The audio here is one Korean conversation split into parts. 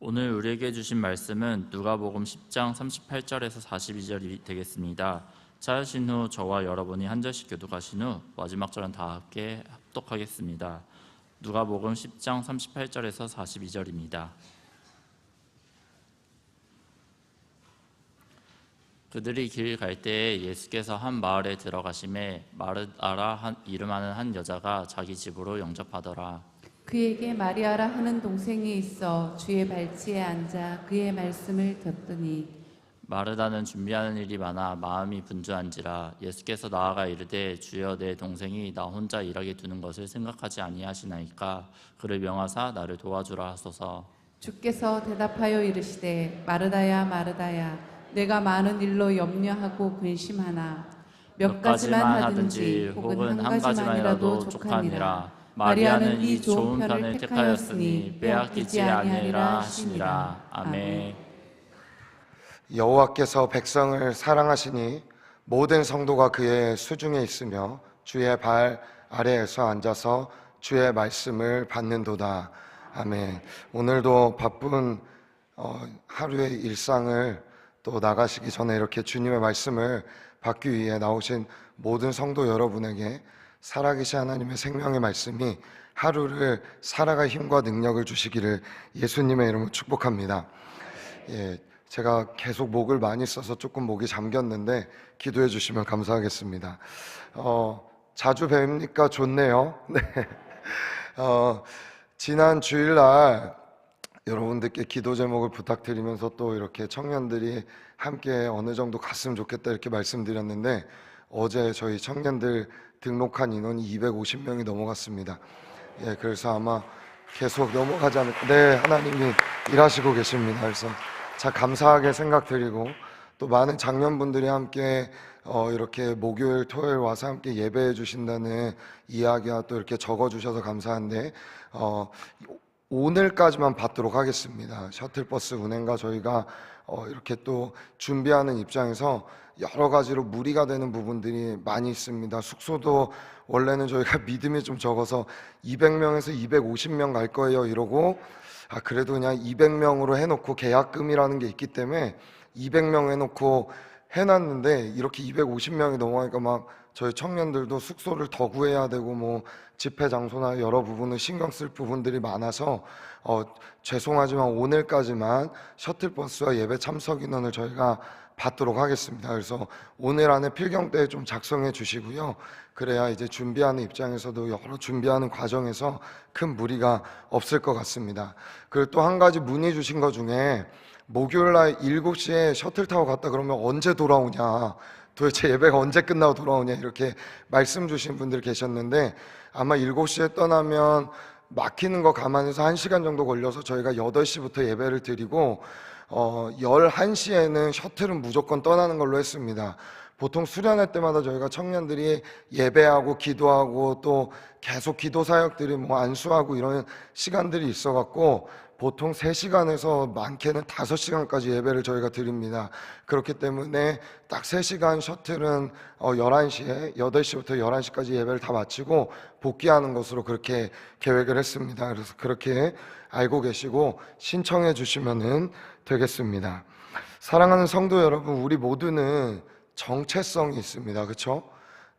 오늘 우리에게 주신 말씀은 누가복음 10장 38절에서 42절이 되겠습니다. 차으신 후 저와 여러분이 한 절씩 교독하신 후 마지막 절은 다 함께 합독하겠습니다. 누가복음 10장 38절에서 42절입니다. 그들이 길 갈 때에 예수께서 한 마을에 들어가심에 마르아라 이름하는 한 여자가 자기 집으로 영접하더라. 그에게 마리아라 하는 동생이 있어 주의 발치에 앉아 그의 말씀을 듣더니 마르다는 준비하는 일이 많아 마음이 분주한지라. 예수께서 나아가 이르되 주여, 내 동생이 나 혼자 일하게 두는 것을 생각하지 아니하시나이까. 그를 명하사 나를 도와주라 하소서. 주께서 대답하여 이르시되 마르다야 마르다야 내가 많은 일로 염려하고 근심하나 몇 가지만 하든지 혹은 한 가지만이라도 족하니라. 마리아는 이 좋은 편을 택하였으니 빼앗기지 아니하리라 하시니라. 아멘. 여호와께서 백성을 사랑하시니 모든 성도가 그의 수중에 있으며 주의 발 아래에서 앉아서 주의 말씀을 받는도다. 아멘. 오늘도 바쁜 하루의 일상을 또 나가시기 전에 이렇게 주님의 말씀을 받기 위해 나오신 모든 성도 여러분에게 살아계신 하나님의 생명의 말씀이 하루를 살아갈 힘과 능력을 주시기를 예수님의 이름으로 축복합니다. 제가 계속 목을 많이 써서 조금 목이 잠겼는데 기도해 주시면 감사하겠습니다. 자주 뵙니까 좋네요. 네. 지난 주일날 여러분들께 기도 제목을 부탁드리면서 또 이렇게 청년들이 함께 어느 정도 갔으면 좋겠다 이렇게 말씀드렸는데 어제 저희 청년들 등록한 인원이 250명이 넘어갔습니다. 그래서 아마 계속 넘어가지 않을까. 네, 하나님이 일하시고 계십니다. 그래서 참 감사하게 생각드리고 또 많은 장년분들이 함께 이렇게 목요일, 토요일 와서 함께 예배해 주신다는 이야기와 또 이렇게 적어주셔서 감사한데 오늘까지만 받도록 하겠습니다. 셔틀버스 운행과 저희가 이렇게 또 준비하는 입장에서 여러 가지로 무리가 되는 부분들이 많이 있습니다. 숙소도 원래는 저희가 믿음이 좀 적어서 200명에서 250명 갈 거예요 이러고 그래도 그냥 200명으로 해놓고 계약금이라는 게 있기 때문에 200명 해놓고 해놨는데 이렇게 250명이 넘어가니까 막 저희 청년들도 숙소를 더 구해야 되고 뭐 집회 장소나 여러 부분을 신경 쓸 부분들이 많아서 죄송하지만 오늘까지만 셔틀버스와 예배 참석 인원을 저희가 받도록 하겠습니다. 그래서 오늘 안에 필경대에 좀 작성해 주시고요. 그래야 이제 준비하는 입장에서도 여러 준비하는 과정에서 큰 무리가 없을 것 같습니다. 그리고 또 한 가지 문의 주신 것 중에 목요일날 7시에 셔틀 타고 갔다 그러면 언제 돌아오냐, 도대체 예배가 언제 끝나고 돌아오냐 이렇게 말씀 주신 분들 계셨는데 아마 7시에 떠나면 막히는 거 감안해서 1시간 정도 걸려서 저희가 8시부터 예배를 드리고 11시에는 셔틀은 무조건 떠나는 걸로 했습니다. 보통 수련회 때마다 저희가 청년들이 예배하고 기도하고 또 계속 기도 사역들이 뭐 안수하고 이런 시간들이 있어갖고 보통 3시간에서 많게는 5시간까지 예배를 저희가 드립니다. 그렇기 때문에 딱 3시간 셔틀은 11시에 8시부터 11시까지 예배를 다 마치고 복귀하는 것으로 그렇게 계획을 했습니다. 그래서 그렇게 알고 계시고 신청해 주시면 되겠습니다. 사랑하는 성도 여러분, 우리 모두는 정체성이 있습니다. 그렇죠?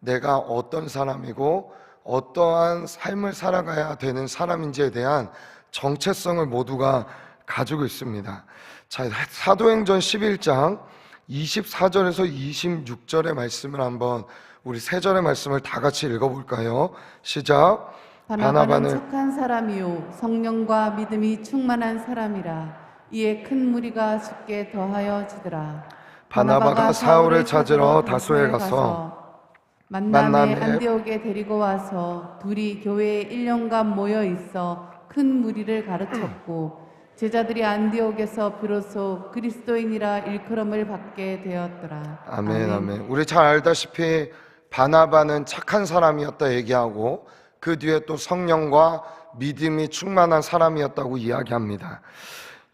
내가 어떤 사람이고 어떠한 삶을 살아가야 되는 사람인지에 대한 정체성을 모두가 가지고 있습니다. 자, 사도행전 11장 24절에서 26절의 말씀을 한번 우리 3절의 말씀을 다 같이 읽어볼까요? 시작. 바나바는 착한 사람이요 성령과 믿음이 충만한 사람이라. 이에 큰 무리가 주께 더하여 지더라. 바나바가 사울을 찾으러 다소에 가서 만남에 안디옥에 데리고 와서 둘이 교회에 1년간 모여 있어 큰 무리를 가르쳤고 제자들이 안디옥에서 비로소 그리스도인이라 일컬음을 받게 되었더라. 아멘, 아멘. 우리 잘 알다시피 바나바는 착한 사람이었다 얘기하고 그 뒤에 또 성령과 믿음이 충만한 사람이었다고 이야기합니다.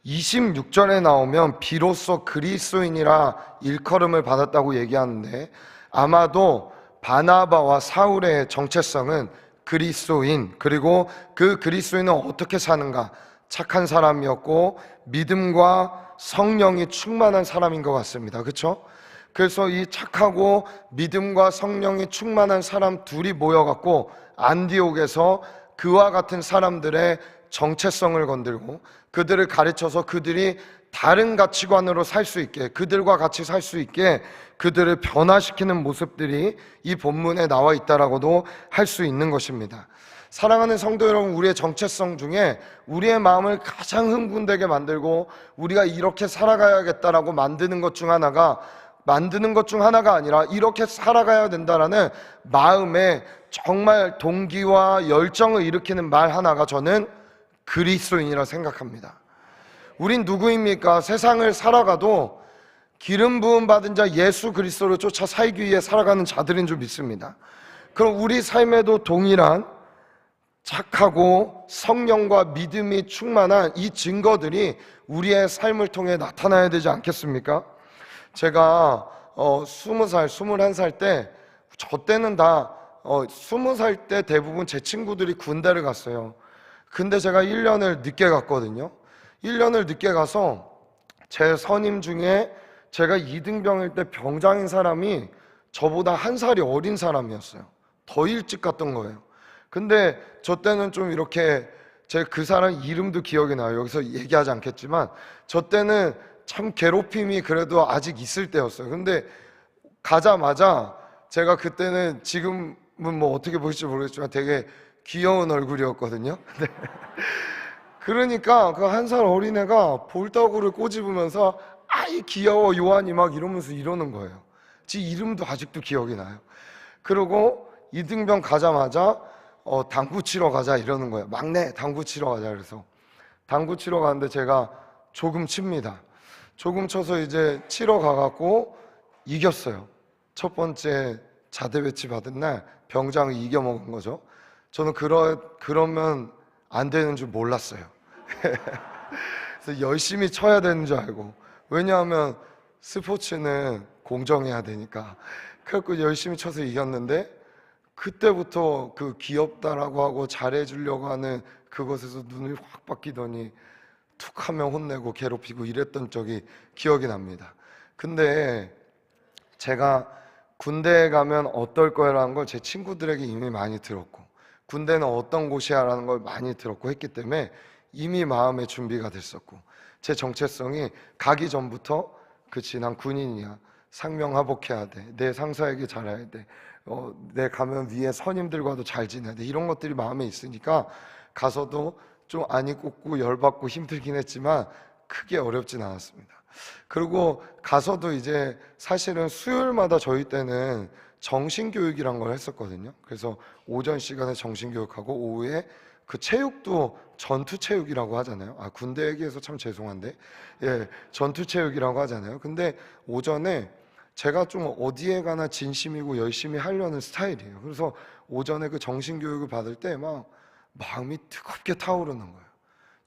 26절에 나오면 비로소 그리스도인이라 일컬음을 받았다고 얘기하는데 아마도 바나바와 사울의 정체성은 그리스도인, 그리고 그 그리스도인은 어떻게 사는가, 착한 사람이었고 믿음과 성령이 충만한 사람인 것 같습니다. 그렇죠? 그래서 이 착하고 믿음과 성령이 충만한 사람 둘이 모여갖고 안디옥에서 그와 같은 사람들의 정체성을 건들고 그들을 가르쳐서 그들이 다른 가치관으로 살 수 있게, 그들과 같이 살 수 있게 그들을 변화시키는 모습들이 이 본문에 나와 있다라고도 할 수 있는 것입니다. 사랑하는 성도 여러분, 우리의 정체성 중에 우리의 마음을 가장 흥분되게 만들고 우리가 이렇게 살아가야겠다라고 만드는 것 중 하나가 아니라 이렇게 살아가야 된다라는 마음에 정말 동기와 열정을 일으키는 말 하나가 저는 그리스도인이라 생각합니다. 우린 누구입니까? 세상을 살아가도 기름 부음 받은 자 예수 그리스도를 쫓아 살기 위해 살아가는 자들인 줄 믿습니다. 그럼 우리 삶에도 동일한 착하고 성령과 믿음이 충만한 이 증거들이 우리의 삶을 통해 나타나야 되지 않겠습니까? 제가 20살, 21살 때, 저 때는 다 20살 때 대부분 제 친구들이 군대를 갔어요. 근데 제가 1년을 늦게 갔거든요. 1년을 늦게 가서 제 선임 중에 제가 2등병일 때 병장인 사람이 저보다 1살이 어린 사람이었어요. 더 일찍 갔던 거예요. 근데 저 때는 좀 이렇게, 제 그 사람 이름도 기억이 나요. 여기서 얘기하지 않겠지만 저 때는 참 괴롭힘이 그래도 아직 있을 때였어요. 근데 가자마자 제가 그때는, 지금은 뭐 어떻게 보실지 모르겠지만 되게 귀여운 얼굴이었거든요. 그러니까 그 1살 어린애가 볼따구를 꼬집으면서 아이 귀여워 요한이 막 이러면서 이러는 거예요. 지 이름도 아직도 기억이 나요. 그리고 2등병 가자마자 당구 치러 가자 이러는 거예요. 막내 당구 치러 가자. 그래서 당구 치러 가는데 제가 조금 칩니다. 조금 쳐서 이제 치러 가갖고 이겼어요. 첫 번째 자대 배치 받은 날 병장을 이겨먹은 거죠. 저는 그러면 안 되는 줄 몰랐어요. 그래서 열심히 쳐야 되는 줄 알고, 왜냐하면 스포츠는 공정해야 되니까. 그래서 열심히 쳐서 이겼는데, 그때부터 그 귀엽다라고 하고 잘해주려고 하는 그것에서 눈을 확 바뀌더니 툭 하면 혼내고 괴롭히고 이랬던 적이 기억이 납니다. 근데 제가 군대에 가면 어떨 거라는 걸 제 친구들에게 이미 많이 들었고, 군대는 어떤 곳이야 라는 걸 많이 들었고 했기 때문에 이미 마음의 준비가 됐었고, 제 정체성이 가기 전부터 그치 난 군인이야, 상명하복해야 돼, 내 상사에게 잘해야 돼, 내 가면 위에 선임들과도 잘 지내야 돼, 이런 것들이 마음에 있으니까 가서도 좀 안이 꽂고 열받고 힘들긴 했지만 크게 어렵진 않았습니다. 그리고 가서도 이제 사실은 수요일마다 저희 때는 정신교육이란 걸 했었거든요. 그래서 오전 시간에 정신교육하고 오후에 그 체육도 전투체육이라고 하잖아요. 군대 얘기해서 참 죄송한데, 예, 전투체육이라고 하잖아요. 근데 오전에 제가 좀 어디에 가나 진심이고 열심히 하려는 스타일이에요. 그래서 오전에 그 정신교육을 받을 때 막 마음이 뜨겁게 타오르는 거예요.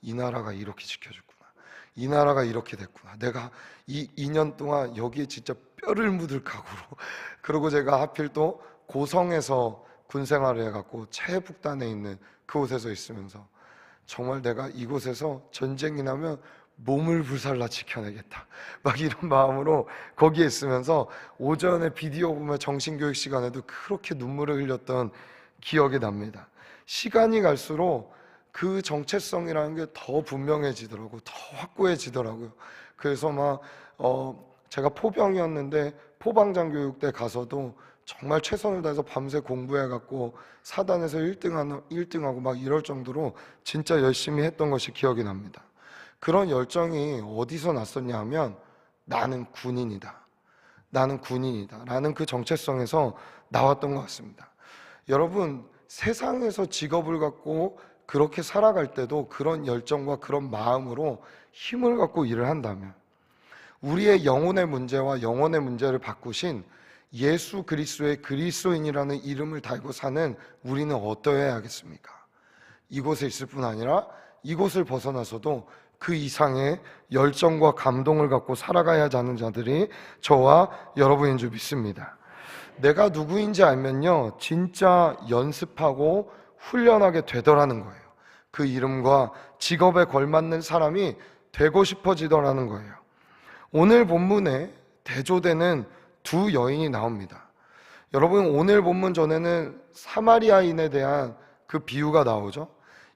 이 나라가 이렇게 지켜줬구나, 이 나라가 이렇게 됐구나, 내가 이 2년 동안 여기에 진짜 뼈를 묻을 각오로. 그리고 제가 하필 또 고성에서 군생활을 해갖고 체북단에 있는 그곳에서 있으면서 정말 내가 이곳에서 전쟁이 나면 몸을 불살라 지켜내겠다, 막 이런 마음으로 거기에 있으면서 오전에 비디오 보면 정신교육 시간에도 그렇게 눈물을 흘렸던 기억이 납니다. 시간이 갈수록 그 정체성이라는 게 더 분명해지더라고요. 더 확고해지더라고요. 그래서 막 제가 포병이었는데 포방장 교육 때 가서도 정말 최선을 다해서 밤새 공부해갖고 사단에서 1등하고 막 이럴 정도로 진짜 열심히 했던 것이 기억이 납니다. 그런 열정이 어디서 났었냐 하면 나는 군인이다, 나는 군인이다 라는 그 정체성에서 나왔던 것 같습니다. 여러분, 세상에서 직업을 갖고 그렇게 살아갈 때도 그런 열정과 그런 마음으로 힘을 갖고 일을 한다면, 우리의 영혼의 문제와 영혼의 문제를 바꾸신 예수 그리스도의 그리스도인이라는 이름을 달고 사는 우리는 어떠해야 하겠습니까? 이곳에 있을 뿐 아니라 이곳을 벗어나서도 그 이상의 열정과 감동을 갖고 살아가야 하는 자들이 저와 여러분인 줄 믿습니다. 내가 누구인지 알면요, 진짜 연습하고 훈련하게 되더라는 거예요. 그 이름과 직업에 걸맞는 사람이 되고 싶어지더라는 거예요. 오늘 본문에 대조되는 두 여인이 나옵니다. 여러분, 오늘 본문 전에는 사마리아인에 대한 그 비유가 나오죠.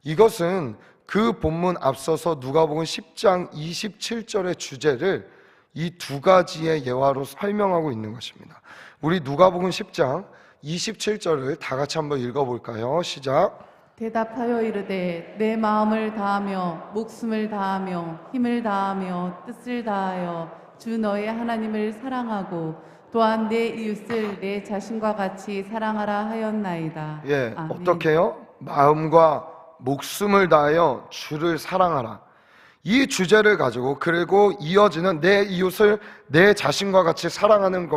이것은 그 본문 앞서서 누가복음 10장 27절의 주제를 이 두 가지의 예화로 설명하고 있는 것입니다. 우리 누가복음 10장 27절을 다 같이 한번 읽어볼까요? 시작. 대답하여 이르되 내 마음을 다하며 목숨을 다하며 힘을 다하며 뜻을 다하여 주 너의 하나님을 사랑하고 또한 내 이웃을 내 자신과 같이 사랑하라 하였나이다. 예, 아멘. 어떻게 해요? 마음과 목숨을 다하여 주를 사랑하라. 이 주제를 가지고 그리고 이어지는 내 이웃을 내 자신과 같이 사랑하는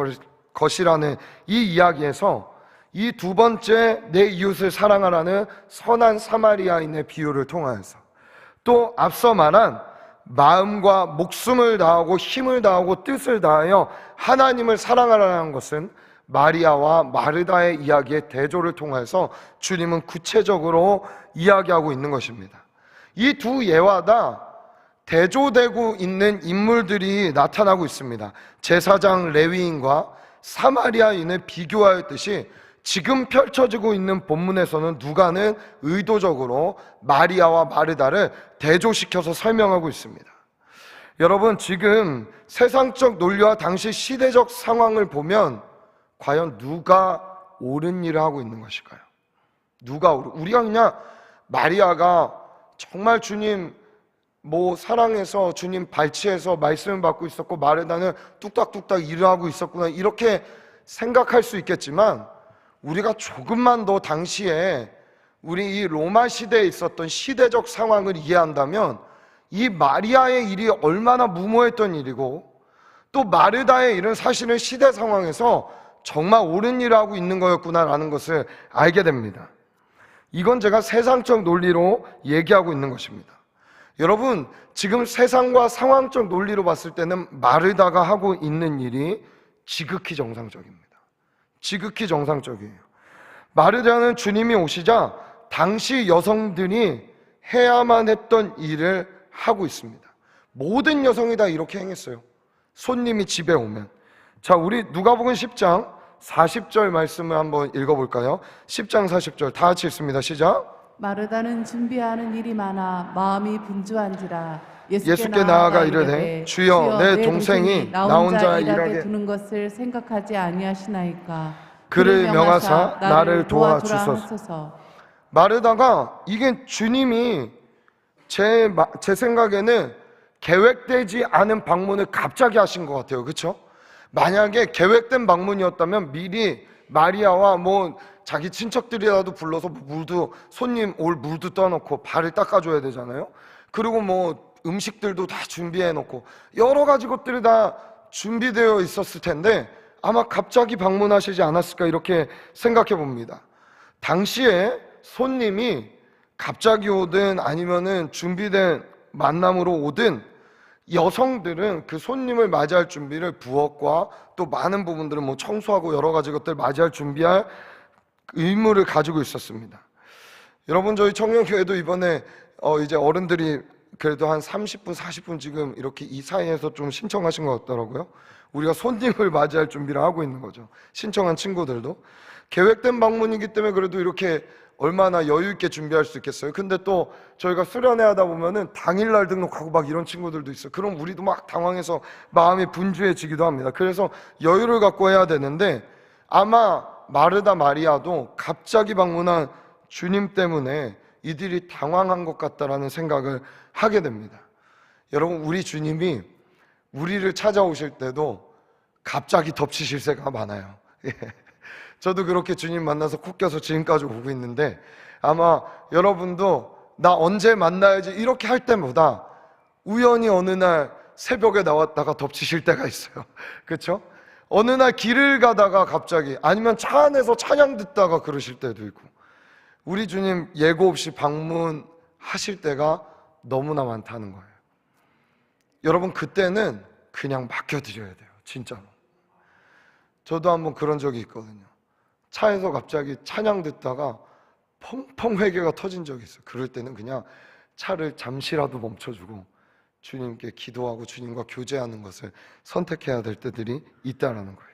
것이라는 이 이야기에서 이 두 번째 내 이웃을 사랑하라는 선한 사마리아인의 비유를 통하여서 또 앞서 말한 마음과 목숨을 다하고 힘을 다하고 뜻을 다하여 하나님을 사랑하라는 것은 마리아와 마르다의 이야기의 대조를 통해서 주님은 구체적으로 이야기하고 있는 것입니다. 이 두 예화 다 대조되고 있는 인물들이 나타나고 있습니다. 제사장 레위인과 사마리아인을 비교하였듯이 지금 펼쳐지고 있는 본문에서는 누가는 의도적으로 마리아와 마르다를 대조시켜서 설명하고 있습니다. 여러분, 지금 세상적 논리와 당시 시대적 상황을 보면 과연 누가 옳은 일을 하고 있는 것일까요? 우리가 그냥 마리아가 정말 주님 사랑해서 주님 발치해서 말씀을 받고 있었고 마르다는 뚝딱뚝딱 일을 하고 있었구나 이렇게 생각할 수 있겠지만 우리가 조금만 더 당시에 우리 이 로마 시대에 있었던 시대적 상황을 이해한다면 이 마리아의 일이 얼마나 무모했던 일이고 또 마르다의 일은 사실은 시대 상황에서 정말 옳은 일을 하고 있는 거였구나라는 것을 알게 됩니다. 이건 제가 세상적 논리로 얘기하고 있는 것입니다. 여러분, 지금 세상과 상황적 논리로 봤을 때는 마르다가 하고 있는 일이 지극히 정상적입니다. 지극히 정상적이에요. 마르다는 주님이 오시자 당시 여성들이 해야만 했던 일을 하고 있습니다. 모든 여성이 다 이렇게 행했어요. 손님이 집에 오면. 자, 우리 누가복음 10장 40절 말씀을 한번 읽어볼까요? 10장 40절 다 같이 읽습니다. 시작. 마르다는 준비하는 일이 많아 마음이 분주한지라 예수께 나아가 이르되 주여 내 동생이 나 혼자 일하게 두는 것을 생각하지 아니하시나이까. 그를 명하사 나를 도와주소서. 마르다가 이게 주님이 제 생각에는 계획되지 않은 방문을 갑자기 하신 것 같아요. 그렇죠? 만약에 계획된 방문이었다면 미리 마리아와 자기 친척들이라도 불러서 손님 올 물도 떠놓고 발을 닦아줘야 되잖아요. 그리고 음식들도 다 준비해 놓고 여러 가지 것들이 다 준비되어 있었을 텐데 아마 갑자기 방문하시지 않았을까 이렇게 생각해 봅니다. 당시에 손님이 갑자기 오든 아니면은 준비된 만남으로 오든 여성들은 그 손님을 맞이할 준비를 부엌과 또 많은 부분들은 청소하고 여러 가지 것들 맞이할 준비할 의무를 가지고 있었습니다. 여러분, 저희 청년교회도 이번에 이제 어른들이 그래도 한 30분, 40분 지금 이렇게 이 사이에서 좀 신청하신 것 같더라고요. 우리가 손님을 맞이할 준비를 하고 있는 거죠. 신청한 친구들도. 계획된 방문이기 때문에 그래도 이렇게 얼마나 여유 있게 준비할 수 있겠어요. 근데 또 저희가 수련회 하다 보면은 당일날 등록하고 막 이런 친구들도 있어요. 그럼 우리도 막 당황해서 마음이 분주해지기도 합니다. 그래서 여유를 갖고 해야 되는데 아마 마르다 마리아도 갑자기 방문한 주님 때문에 이들이 당황한 것 같다라는 생각을 하게 됩니다. 여러분, 우리 주님이 우리를 찾아오실 때도 갑자기 덮치실 때가 많아요. 저도 그렇게 주님 만나서 콕 껴서 지금까지 오고 있는데 아마 여러분도 나 언제 만나야지 이렇게 할 때보다 우연히 어느 날 새벽에 나왔다가 덮치실 때가 있어요. 그렇죠? 어느 날 길을 가다가 갑자기 아니면 차 안에서 찬양 듣다가 그러실 때도 있고 우리 주님 예고 없이 방문하실 때가 너무나 많다는 거예요. 여러분, 그때는 그냥 맡겨드려야 돼요. 진짜로. 저도 한번 그런 적이 있거든요. 차에서 갑자기 찬양 듣다가 펑펑 회개가 터진 적이 있어요. 그럴 때는 그냥 차를 잠시라도 멈춰주고 주님께 기도하고 주님과 교제하는 것을 선택해야 될 때들이 있다라는 거예요.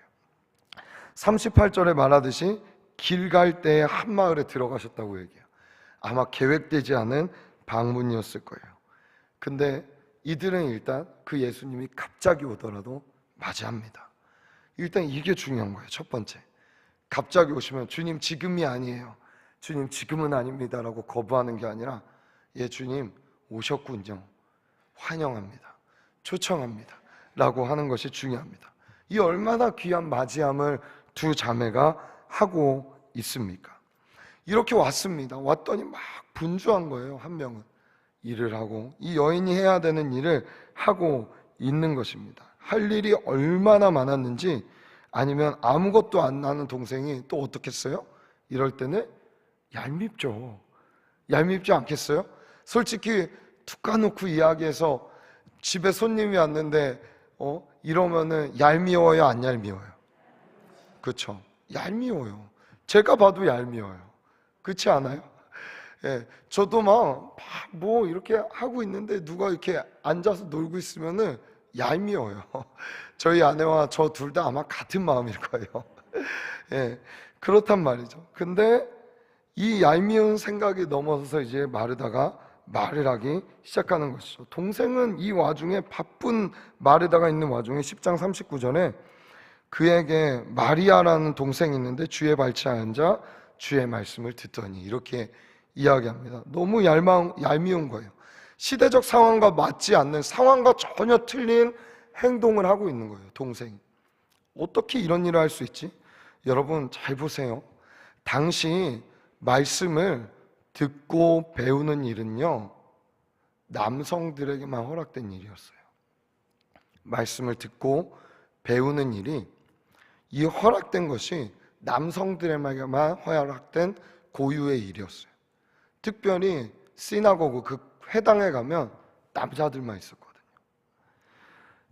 38절에 말하듯이 길 갈 때에 한 마을에 들어가셨다고 얘기해요. 아마 계획되지 않은 방문이었을 거예요. 근데 이들은 일단 그 예수님이 갑자기 오더라도 맞이합니다. 일단 이게 중요한 거예요. 첫 번째, 갑자기 오시면 주님 지금이 아니에요, 주님 지금은 아닙니다 라고 거부하는 게 아니라 예 주님 오셨군요, 환영합니다, 초청합니다 라고 하는 것이 중요합니다. 이 얼마나 귀한 맞이함을 두 자매가 하고 있습니까? 이렇게 왔습니다. 왔더니 막 분주한 거예요. 한 명은 일을 하고, 이 여인이 해야 되는 일을 하고 있는 것입니다. 할 일이 얼마나 많았는지, 아니면 아무것도 안 나는 동생이 또 어떻겠어요? 이럴 때는 얄밉죠. 얄밉지 않겠어요? 솔직히 툭 까놓고 이야기해서 집에 손님이 왔는데 이러면은 얄미워요, 안 얄미워요? 그렇죠? 얄미워요. 제가 봐도 얄미워요. 그렇지 않아요? 예, 저도 막 뭐 이렇게 하고 있는데 누가 이렇게 앉아서 놀고 있으면은 얄미워요. 저희 아내와 저 둘 다 아마 같은 마음일 거예요. 예, 그렇단 말이죠. 근데 이 얄미운 생각이 넘어서서 이제 마르다가 말을 하기 시작하는 것이죠. 동생은 이 와중에 바쁜 마르다가 있는 와중에 10장 39절에 그에게 마리아라는 동생이 있는데 주의 발치에 앉아 주의 말씀을 듣더니, 이렇게 이야기합니다. 너무 얄미운 거예요. 시대적 상황과 맞지 않는, 상황과 전혀 틀린 행동을 하고 있는 거예요. 동생이 어떻게 이런 일을 할 수 있지? 여러분 잘 보세요. 당시 말씀을 듣고 배우는 일은요, 남성들에게만 허락된 일이었어요. 말씀을 듣고 배우는 일이, 이 허락된 것이 남성들에게만 허락된 고유의 일이었어요. 특별히 시나고그, 그 회당에 가면 남자들만 있었거든요.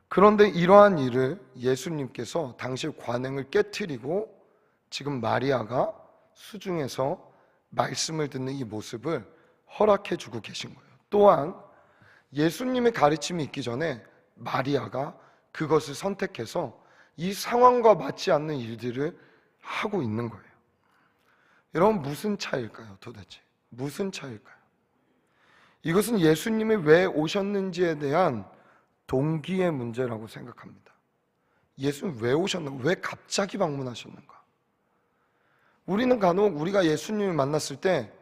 그런데 이러한 일을 예수님께서 당시 관행을 깨트리고 지금 마리아가 수중에서 말씀을 듣는 이 모습을 허락해 주고 계신 거예요. 또한 예수님의 가르침이 있기 전에 마리아가 그것을 선택해서 이 상황과 맞지 않는 일들을 하고 있는 거예요. 여러분 무슨 차이일까요? 도대체 무슨 차이일까요? 이것은 예수님이 왜 오셨는지에 대한 동기의 문제라고 생각합니다. 예수님 왜 오셨는가? 왜 갑자기 방문하셨는가? 우리는 간혹 우리가 예수님을 만났을 때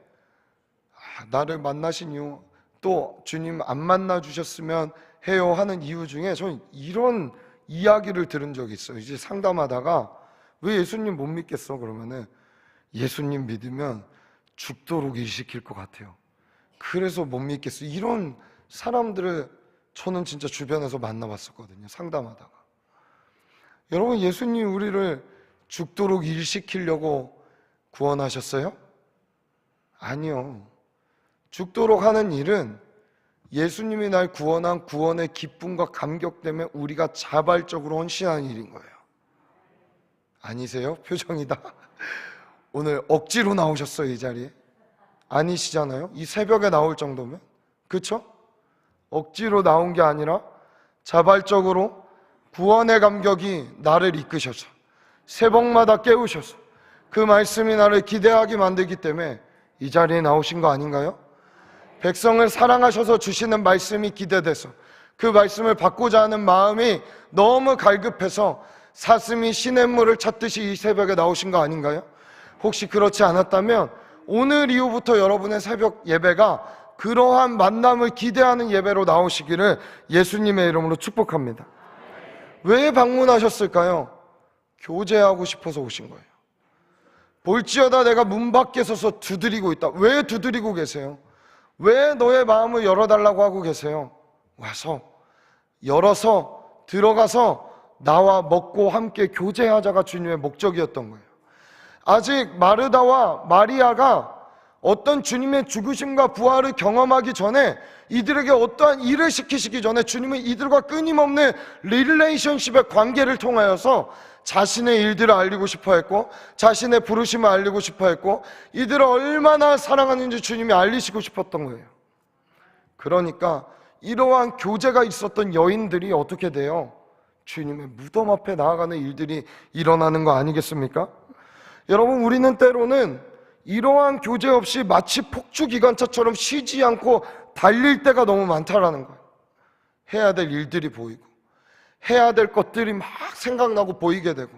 나를 만나신 이유, 또 주님 안 만나 주셨으면 해요 하는 이유 중에 저는 이런 이야기를 들은 적이 있어요. 이제 상담하다가 왜 예수님 못 믿겠어? 그러면은 예수님 믿으면 죽도록 일시킬 것 같아요. 그래서 못 믿겠어. 이런 사람들을 저는 진짜 주변에서 만나봤었거든요. 상담하다가. 여러분 예수님이 우리를 죽도록 일시키려고 구원하셨어요? 아니요. 죽도록 하는 일은 예수님이 날 구원한 구원의 기쁨과 감격 때문에 우리가 자발적으로 헌신하는 일인 거예요. 아니세요? 표정이다. 오늘 억지로 나오셨어요, 이 자리에? 아니시잖아요? 이 새벽에 나올 정도면? 그렇죠? 억지로 나온 게 아니라 자발적으로 구원의 감격이 나를 이끄셔서 새벽마다 깨우셔서 그 말씀이 나를 기대하게 만들기 때문에 이 자리에 나오신 거 아닌가요? 백성을 사랑하셔서 주시는 말씀이 기대돼서 그 말씀을 받고자 하는 마음이 너무 갈급해서 사슴이 시냇물을 찾듯이 이 새벽에 나오신 거 아닌가요? 혹시 그렇지 않았다면 오늘 이후부터 여러분의 새벽 예배가 그러한 만남을 기대하는 예배로 나오시기를 예수님의 이름으로 축복합니다. 왜 방문하셨을까요? 교제하고 싶어서 오신 거예요. 볼지어다 내가 문 밖에 서서 두드리고 있다. 왜 두드리고 계세요? 왜 너의 마음을 열어달라고 하고 계세요? 와서 열어서 들어가서 나와 먹고 함께 교제하자가 주님의 목적이었던 거예요. 아직 마르다와 마리아가 어떤 주님의 죽으심과 부활을 경험하기 전에 이들에게 어떠한 일을 시키시기 전에 주님은 이들과 끊임없는 릴레이션십의 관계를 통하여서 자신의 일들을 알리고 싶어 했고 자신의 부르심을 알리고 싶어 했고 이들을 얼마나 사랑하는지 주님이 알리시고 싶었던 거예요. 그러니까 이러한 교제가 있었던 여인들이 어떻게 돼요? 주님의 무덤 앞에 나아가는 일들이 일어나는 거 아니겠습니까? 여러분, 우리는 때로는 이러한 교제 없이 마치 폭주기관차처럼 쉬지 않고 달릴 때가 너무 많다라는 거예요. 해야 될 일들이 보이고 해야 될 것들이 막 생각나고 보이게 되고,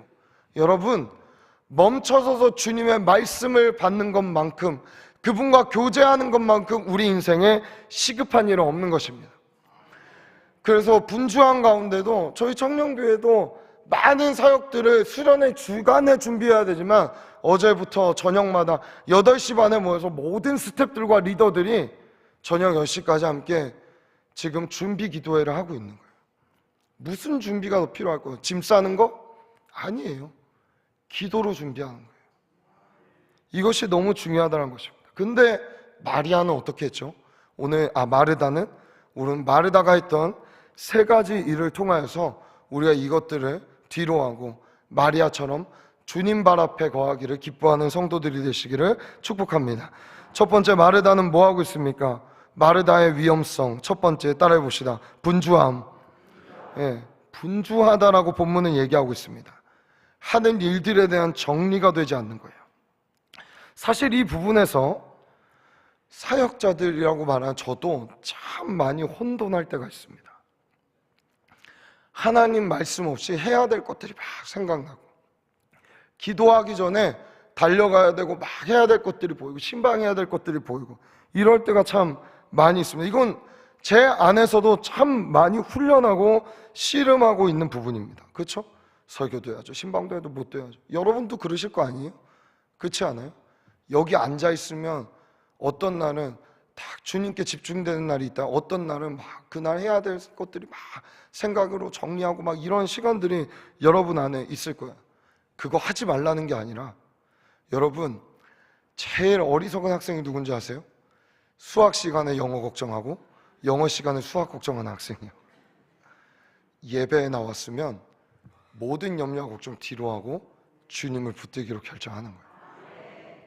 여러분, 멈춰서서 주님의 말씀을 받는 것만큼, 그분과 교제하는 것만큼 우리 인생에 시급한 일은 없는 것입니다. 그래서 분주한 가운데도 저희 청년교회도 많은 사역들을 수련회 주간에 준비해야 되지만 어제부터 저녁마다 8시 반에 모여서 모든 스태프들과 리더들이 저녁 10시까지 함께 지금 준비 기도회를 하고 있는 거예요. 무슨 준비가 더 필요할 거예요? 짐 싸는 거? 아니에요. 기도로 준비하는 거예요. 이것이 너무 중요하다는 것입니다. 근데 마리아는 어떻게 했죠? 마르다는, 우리는 마르다가 했던 3가지 일을 통하여서 우리가 이것들을 뒤로 하고 마리아처럼 주님 발 앞에 거하기를 기뻐하는 성도들이 되시기를 축복합니다. 첫 번째, 마르다는 뭐 하고 있습니까? 마르다의 위험성, 첫 번째 따라해 봅시다. 분주함. 예, 분주하다라고 본문은 얘기하고 있습니다. 하는 일들에 대한 정리가 되지 않는 거예요. 사실 이 부분에서 사역자들이라고 말하는 저도 참 많이 혼돈할 때가 있습니다. 하나님 말씀 없이 해야 될 것들이 막 생각나고, 기도하기 전에 달려가야 되고 막 해야 될 것들이 보이고 신방해야 될 것들이 보이고 이럴 때가 참 많이 있습니다. 이건 제 안에서도 참 많이 훈련하고 씨름하고 있는 부분입니다. 그렇죠? 설교도 해야죠, 신방도 해도 못 해야죠. 여러분도 그러실 거 아니에요? 그렇지 않아요? 여기 앉아있으면 어떤 날은 딱 주님께 집중되는 날이 있다. 어떤 날은 막 그날 해야 될 것들이 막 생각으로 정리하고 막 이런 시간들이 여러분 안에 있을 거예요. 그거 하지 말라는 게 아니라, 여러분, 제일 어리석은 학생이 누군지 아세요? 수학 시간에 영어 걱정하고 영어 시간에 수학 걱정하는 학생이에요. 예배에 나왔으면 모든 염려와 걱정 뒤로 하고 주님을 붙들기로 결정하는 거예요.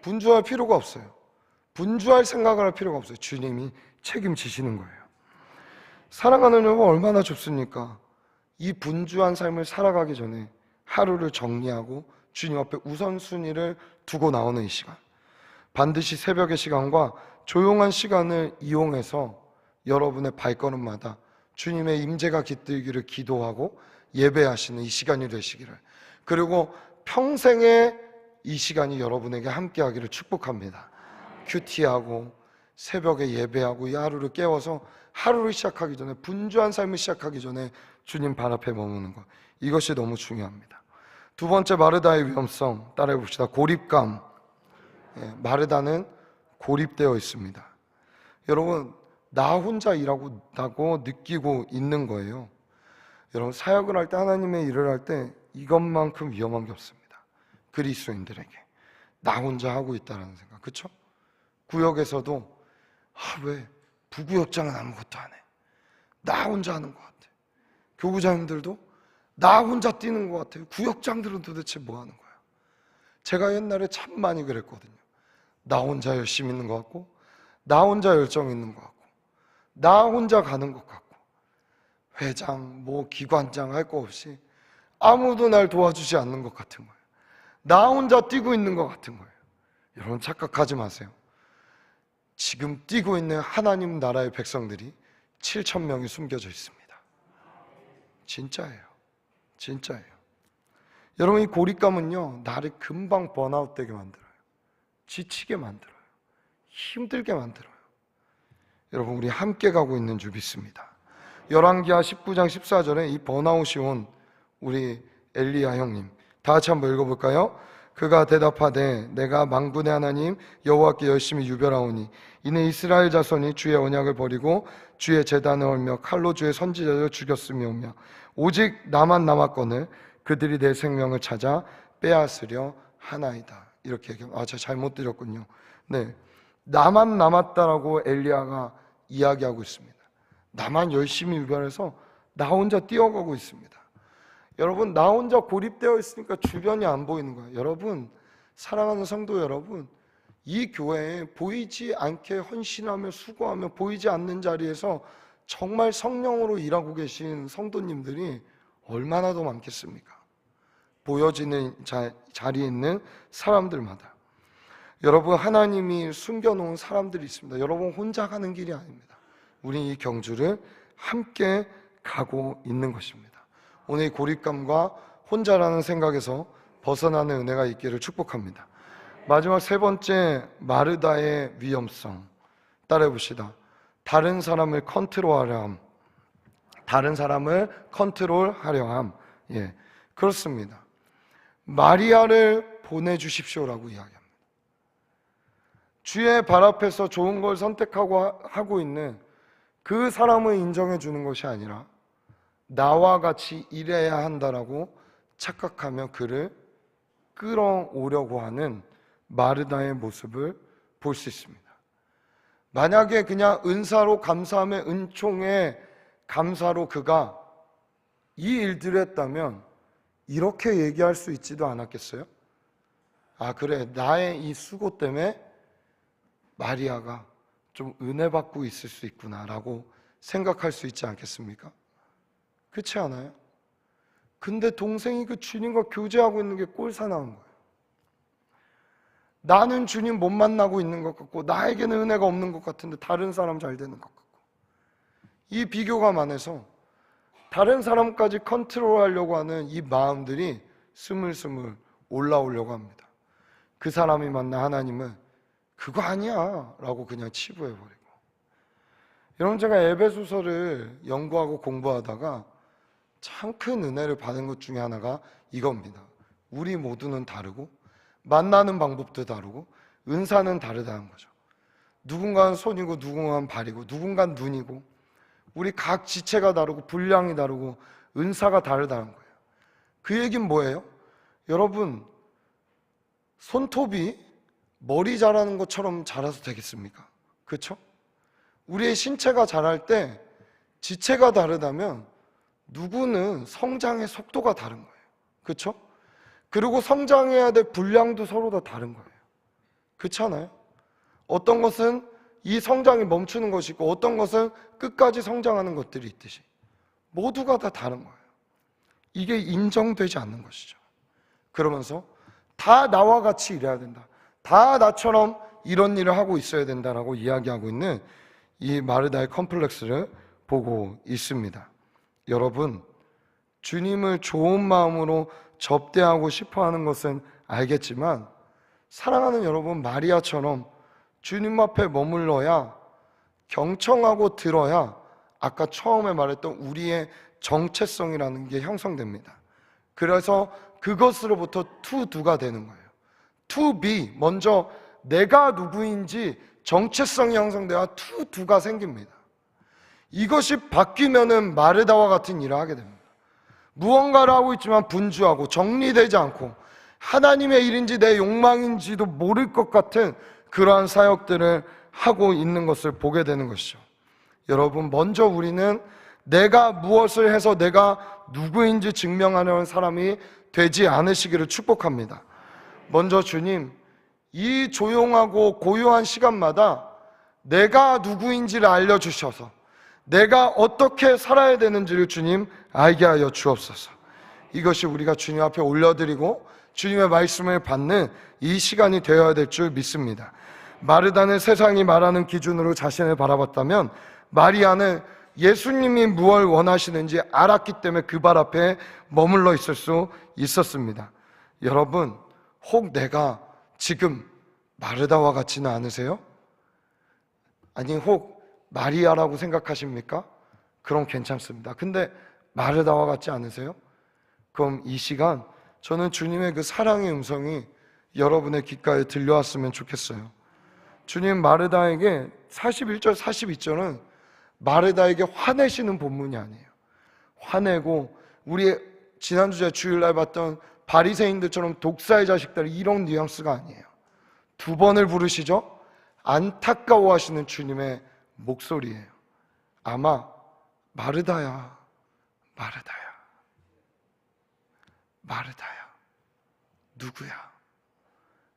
분주할 필요가 없어요. 분주할 생각을 할 필요가 없어요. 주님이 책임지시는 거예요. 사랑하는 여러분, 얼마나 좁습니까? 이 분주한 삶을 살아가기 전에 하루를 정리하고 주님 앞에 우선순위를 두고 나오는 이 시간, 반드시 새벽의 시간과 조용한 시간을 이용해서 여러분의 발걸음마다 주님의 임재가 깃들기를 기도하고 예배하시는 이 시간이 되시기를, 그리고 평생에 이 시간이 여러분에게 함께하기를 축복합니다. 큐티하고 새벽에 예배하고 이 하루를 깨워서 하루를 시작하기 전에, 분주한 삶을 시작하기 전에 주님 발 앞에 머무는 것, 이것이 너무 중요합니다. 두 번째, 마르다의 위험성 따라해 봅시다. 고립감. 마르다는 고립되어 있습니다. 여러분, 나 혼자 일하고 나고 느끼고 있는 거예요. 여러분, 사역을 할 때, 하나님의 일을 할 때 이것만큼 위험한 게 없습니다. 그리스도인들에게 나 혼자 하고 있다는 생각, 그렇죠? 구역에서도 왜 부구역장은 아무것도 안 해? 나 혼자 하는 것 같아. 교구장님들도 나 혼자 뛰는 것 같아요. 구역장들은 도대체 뭐 하는 거야? 제가 옛날에 참 많이 그랬거든요. 나 혼자 열심히 있는 것 같고, 나 혼자 열정 있는 것 같고, 나 혼자 가는 것 같고, 회장, 기관장 할 거 없이 아무도 날 도와주지 않는 것 같은 거예요. 나 혼자 뛰고 있는 것 같은 거예요. 여러분, 착각하지 마세요. 지금 뛰고 있는 하나님 나라의 백성들이 7,000명이 숨겨져 있습니다. 진짜예요. 진짜예요. 여러분, 이 고립감은요, 나를 금방 번아웃되게 만들어요. 지치게 만들어요. 힘들게 만들어요. 여러분, 우리 함께 가고 있는 줄 믿습니다. 열왕기하 19장 14절에 이 번아웃이 온 우리 엘리야 형님, 다 같이 한번 읽어볼까요? 그가 대답하되 내가 만군의 하나님 여호와께 열심히 유별하오니 이는 이스라엘 자손이 주의 언약을 버리고 주의 제단을 헐며 칼로 주의 선지자를 죽였음이오며 오직 나만 남았거늘 그들이 내 생명을 찾아 빼앗으려 하나이다. 이렇게 얘기합니다. 제가 잘못 드렸군요. 네, 나만 남았다라고 엘리야가 이야기하고 있습니다. 나만 열심히 일관해서 나 혼자 뛰어가고 있습니다. 여러분, 나 혼자 고립되어 있으니까 주변이 안 보이는 거예요. 여러분, 사랑하는 성도 여러분, 이 교회에 보이지 않게 헌신하며 수고하며 보이지 않는 자리에서 정말 성령으로 일하고 계신 성도님들이 얼마나 더 많겠습니까? 보여지는 자리에 있는 사람들마다. 여러분, 하나님이 숨겨놓은 사람들이 있습니다. 여러분 혼자 가는 길이 아닙니다. 우리 이 경주를 함께 가고 있는 것입니다. 오늘 이 고립감과 혼자라는 생각에서 벗어나는 은혜가 있기를 축복합니다. 마지막 세 번째, 마르다의 위험성. 따라해 봅시다. 다른 사람을 컨트롤하려 함. 다른 사람을 컨트롤하려 함. 예, 그렇습니다. 마리아를 보내주십시오라고 이야기합니다. 주의 발 앞에서 좋은 걸 선택하고 하고 있는 그 사람을 인정해 주는 것이 아니라 나와 같이 일해야 한다라고 착각하며 그를 끌어오려고 하는 마르다의 모습을 볼 수 있습니다. 만약에 그냥 은사로 감사함의 은총의 감사로 그가 이 일들을 했다면 이렇게 얘기할 수 있지도 않았겠어요? 아, 그래, 나의 이 수고 때문에 마리아가 좀 은혜 받고 있을 수 있구나라고 생각할 수 있지 않겠습니까? 그렇지 않아요? 근데 동생이 그 주님과 교제하고 있는 게 꼴사나운 거예요. 나는 주님 못 만나고 있는 것 같고 나에게는 은혜가 없는 것 같은데 다른 사람 잘 되는 것 같고, 이 비교감 안에서 다른 사람까지 컨트롤하려고 하는 이 마음들이 스물스물 올라오려고 합니다. 그 사람이 만나 하나님은 그거 아니야 라고 그냥 치부해버리고. 여러분, 제가 에베소서를 연구하고 공부하다가 참 큰 은혜를 받은 것 중에 하나가 이겁니다. 우리 모두는 다르고 만나는 방법도 다르고 은사는 다르다는 거죠. 누군가는 손이고 누군가는 발이고 누군가는 눈이고 우리 각 지체가 다르고 분량이 다르고 은사가 다르다는 거예요. 그 얘기는 뭐예요? 여러분, 손톱이 머리 자라는 것처럼 자라서 되겠습니까? 그렇죠? 우리의 신체가 자랄 때 지체가 다르다면 누구는 성장의 속도가 다른 거예요. 그렇죠? 그리고 성장해야 될 분량도 서로 다 다른 거예요. 그렇잖아요? 어떤 것은 이 성장이 멈추는 것이 있고 어떤 것은 끝까지 성장하는 것들이 있듯이 모두가 다 다른 거예요. 이게 인정되지 않는 것이죠. 그러면서 다 나와 같이 일해야 된다. 다 나처럼 이런 일을 하고 있어야 된다라고 이야기하고 있는 이 마르다의 컴플렉스를 보고 있습니다. 여러분, 주님을 좋은 마음으로 접대하고 싶어 하는 것은 알겠지만 사랑하는 여러분, 마리아처럼 주님 앞에 머물러야, 경청하고 들어야 아까 처음에 말했던 우리의 정체성이라는 게 형성됩니다. 그래서 그것으로부터 to do가 되는 거예요. to be, 먼저 내가 누구인지 정체성이 형성돼야 to do가 생깁니다. 이것이 바뀌면은 마르다와 같은 일을 하게 됩니다. 무언가를 하고 있지만 분주하고 정리되지 않고 하나님의 일인지 내 욕망인지도 모를 것 같은 그러한 사역들을 하고 있는 것을 보게 되는 것이죠. 여러분, 먼저 우리는 내가 무엇을 해서 내가 누구인지 증명하려는 사람이 되지 않으시기를 축복합니다. 먼저 주님, 이 조용하고 고요한 시간마다 내가 누구인지를 알려주셔서 내가 어떻게 살아야 되는지를 주님 알게 하여 주옵소서. 이것이 우리가 주님 앞에 올려드리고 주님의 말씀을 받는 이 시간이 되어야 될 줄 믿습니다. 마르다는 세상이 말하는 기준으로 자신을 바라봤다면 마리아는 예수님이 무엇을 원하시는지 알았기 때문에 그 발 앞에 머물러 있을 수 있었습니다. 여러분, 혹 내가 지금 마르다와 같지는 않으세요? 아니, 혹 마리아라고 생각하십니까? 그럼 괜찮습니다. 근데 마르다와 같지 않으세요? 그럼 이 시간 저는 주님의 그 사랑의 음성이 여러분의 귓가에 들려왔으면 좋겠어요. 주님 마르다에게 41절 42절은 마르다에게 화내시는 본문이 아니에요. 화내고 우리 지난주에 주일날 봤던 바리새인들처럼 독사의 자식들 이런 뉘앙스가 아니에요. 두 번을 부르시죠. 안타까워하시는 주님의 목소리예요. 아마 마르다야, 마르다야, 마르다야, 누구야?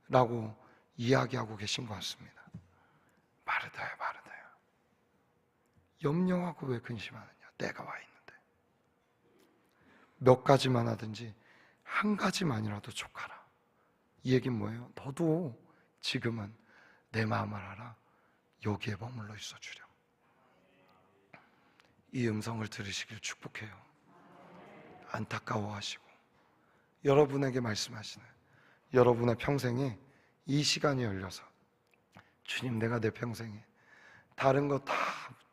라고 이야기하고 계신 것 같습니다. 마르다야, 마르다야, 염려하고 왜 근심하느냐? 내가 와 있는데. 몇 가지만 하든지 한 가지만이라도 족하라. 이 얘기는 뭐예요? 너도 지금은 내 마음을 알아. 여기에 머물러 있어 주렴. 이 음성을 들으시길 축복해요. 안타까워하시고 여러분에게 말씀하시는 여러분의 평생에 이 시간이 열려서 주님, 내가 내 평생에 다른 거 다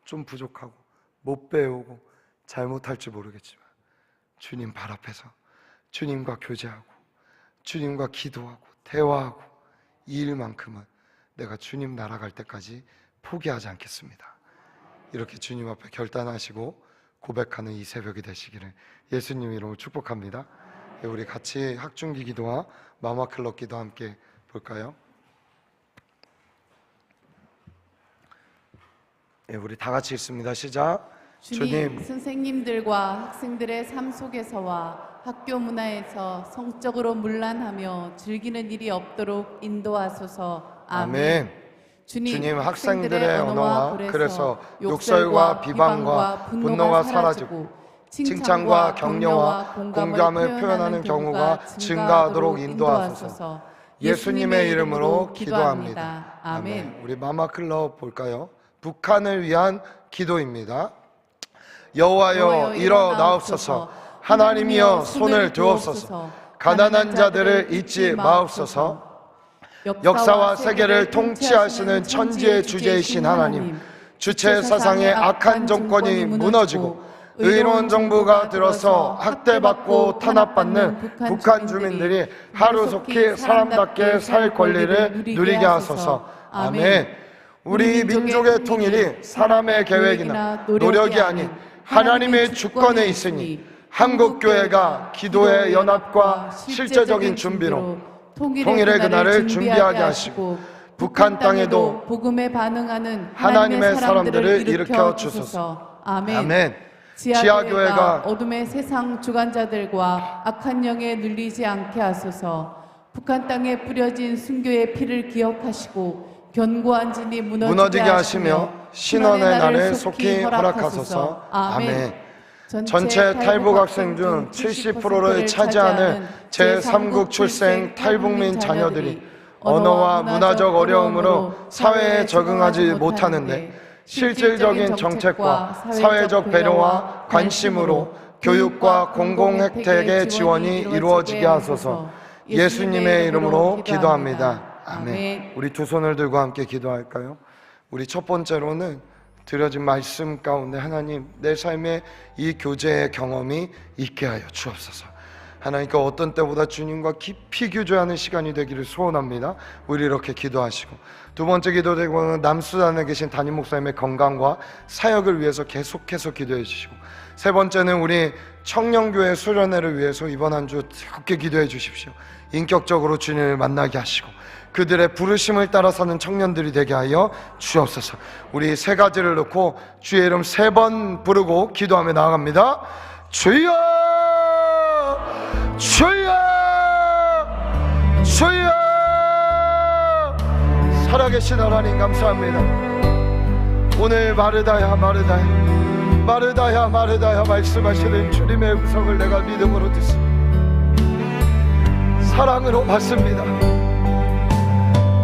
좀 부족하고 못 배우고 잘못할지 모르겠지만 주님 발 앞에서 주님과 교제하고 주님과 기도하고 대화하고 이 일만큼은 내가 주님 날아갈 때까지 포기하지 않겠습니다. 이렇게 주님 앞에 결단하시고 고백하는 이 새벽이 되시기를 예수님 이름으로 축복합니다. 우리 같이 학중기 기도와 마마클럽 기도 함께 볼까요? 우리 다 같이 읽습니다. 시작. 주님, 선생님들과 학생들의 삶 속에서와 학교 문화에서 성적으로 문란하며 즐기는 일이 없도록 인도하소서. 아멘. 주님, 학생들의 언어와 그래서 욕설과 비방과 분노가 사라지고 칭찬과 격려와 공감을 표현하는 경우가 증가하도록 인도하소서. 예수님의 이름으로 기도합니다. 아멘. 우리 마마클럽 볼까요? 북한을 위한 기도입니다. 여호와여 일어나옵소서. 하나님이여 손을 드옵소서. 가난한 자들을 잊지 마옵소서. 역사와 세계를 통치하시는 천지의 주제이신 하나님, 주체 사상의 악한 정권이 무너지고 의로운 정부가 들어서 학대받고 탄압받는 북한 주민들이 하루속히 사람답게 살 권리를 누리게 하소서. 아멘. 우리 민족의 통일이 사람의 계획이나 노력이 아닌 하나님의 주권에 있으니 한국교회가 기도의 연합과 실제적인 준비로 통일의 그날을 준비하게 하시고 북한 땅에도 복음에 반응하는 하나님의 사람들을 일으켜 주소서. 아멘. 지하교회가 어둠의 세상 주관자들과 악한 영에 눌리지 않게 하소서. 북한 땅에 뿌려진 순교의 피를 기억하시고 견고한 진이 무너지게 하시며 신원의 날을 속히 허락하소서. 아멘. 전체 탈북 학생 중 70%를 차지하는 제3국 출생 탈북민 자녀들이 언어와 문화적 어려움으로 사회에 적응하지 못하는데 실질적인 정책과 사회적 배려와 관심으로 교육과 공공 혜택의 지원이 이루어지게 하소서. 예수님의 이름으로 기도합니다. 아멘. 우리 두 손을 들고 함께 기도할까요? 우리 첫 번째로는 드려진 말씀 가운데 하나님, 내 삶에 이 교제의 경험이 있게 하여 주옵소서. 하나님께 어떤 때보다 주님과 깊이 교제하는 시간이 되기를 소원합니다. 우리 이렇게 기도하시고, 두 번째 기도되고는 남수단에 계신 담임 목사님의 건강과 사역을 위해서 계속해서 기도해 주시고, 세 번째는 우리 청년교회 수련회를 위해서 이번 한 주 뜨겁게 기도해 주십시오. 인격적으로 주님을 만나게 하시고 그들의 부르심을 따라 사는 청년들이 되게 하여 주옵소서. 우리 세 가지를 놓고 주의 이름 3번 부르고 기도하며 나아갑니다. 주여, 주여, 주여. 살아계신 하나님 감사합니다. 오늘 마르다야 마르다야 마르다야 마르다야 말씀하시는 주님의 음성을 내가 믿음으로 듣습니다. 사랑으로 받습니다.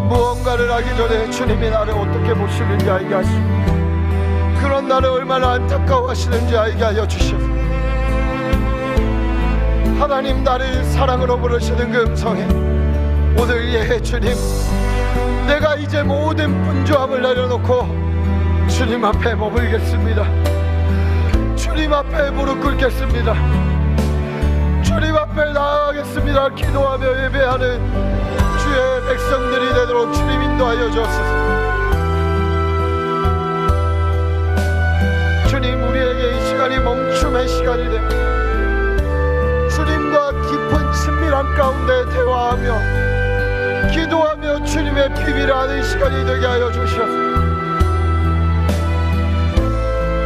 무언가를 하기 전에 주님이 나를 어떻게 보시는지 알게 하시고 그런 나를 얼마나 안타까워하시는지 알게 하여 주시옵소서. 하나님, 나를 사랑으로 부르시는 그 음성에 오늘 예 주님, 내가 이제 모든 분주함을 내려놓고 주님 앞에 머물겠습니다. 주님 앞에 무릎 꿇겠습니다. 주님 앞에 나아가겠습니다. 기도하며 예배하는 주의 백성들이 되도록 주님 인도하여 주옵소서. 주님, 우리에게 이 시간이 멈춤의 시간이 되고 주님과 깊은 친밀함 가운데 대화하며 기도하며 주님의 비밀을 아는 시간이 되게 하여 주시옵소서.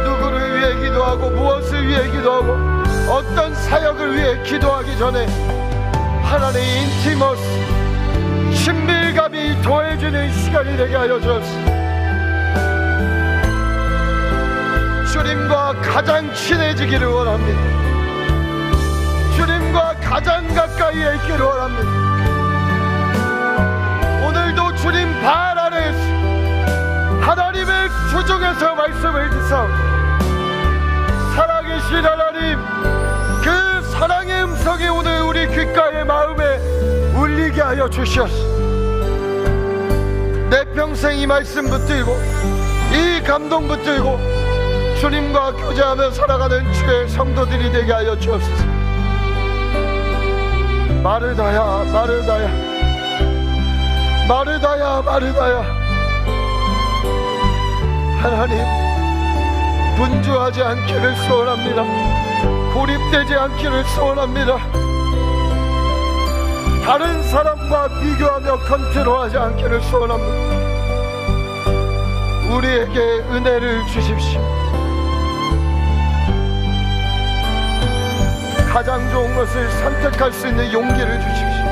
누구를 위해 기도하고 무엇을 위해 기도하고 어떤 사역을 위해 기도하기 전에 하나님의 인티머스 친밀감이 더해지는 시간이 되게 하여 주옵소서. 주님과 가장 친해지기를 원합니다. 주님과 가장 가까이에 있기를 원합니다. 오늘도 주님 발 아래에서 하나님의 주중에서 말씀을 듣사 살아계신 하나님, 그 사랑의 음성이 오늘 우리 귓가에 마음에 울리게 하여 주시옵소서. 내 평생 이 말씀 붙들고 이 감동 붙들고 주님과 교제하며 살아가는 주의 성도들이 되게 하여 주옵소서. 마르다야 마르다야 마르다야 마르다야. 하나님, 분주하지 않기를 소원합니다. 고립되지 않기를 소원합니다. 다른 사람과 비교하며 컨트롤하지 않기를 소원합니다. 우리에게 은혜를 주십시오. 가장 좋은 것을 선택할 수 있는 용기를 주십시오.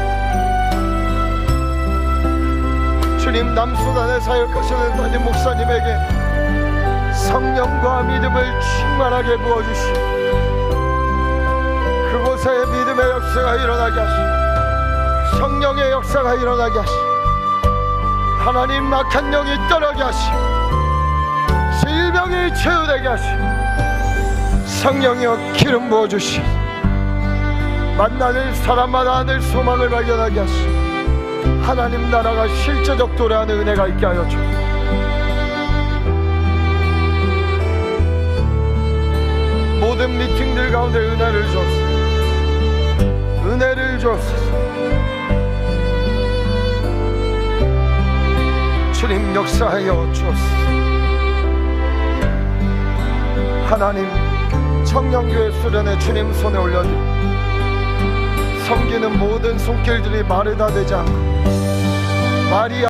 주님, 남수단에 사역하시는 담임 목사님에게 성령과 믿음을 충만하게 부어주시오. 그곳에 믿음의 역사가 일어나게 하시오. 성령의 역사가 일어나게 하시오. 하나님, 악한 영이 떠나게 하시오. 질병이 치유되게 하시오. 성령이여 기름 부어주시오. 만나는 사람마다 하늘 소망을 발견하게 하시오. 하나님 나라가 실제적 도래하는 은혜가 있게 하여 주옵소서. 모든 미팅들 가운데 은혜를 주옵소서. 은혜를 주옵소서. 주님 역사하여 주옵소서. 하나님, 청년교회 수련회 주님 손에 올려드립니다. 섬기는 모든 손길들이 마르다 되지 않고 마리아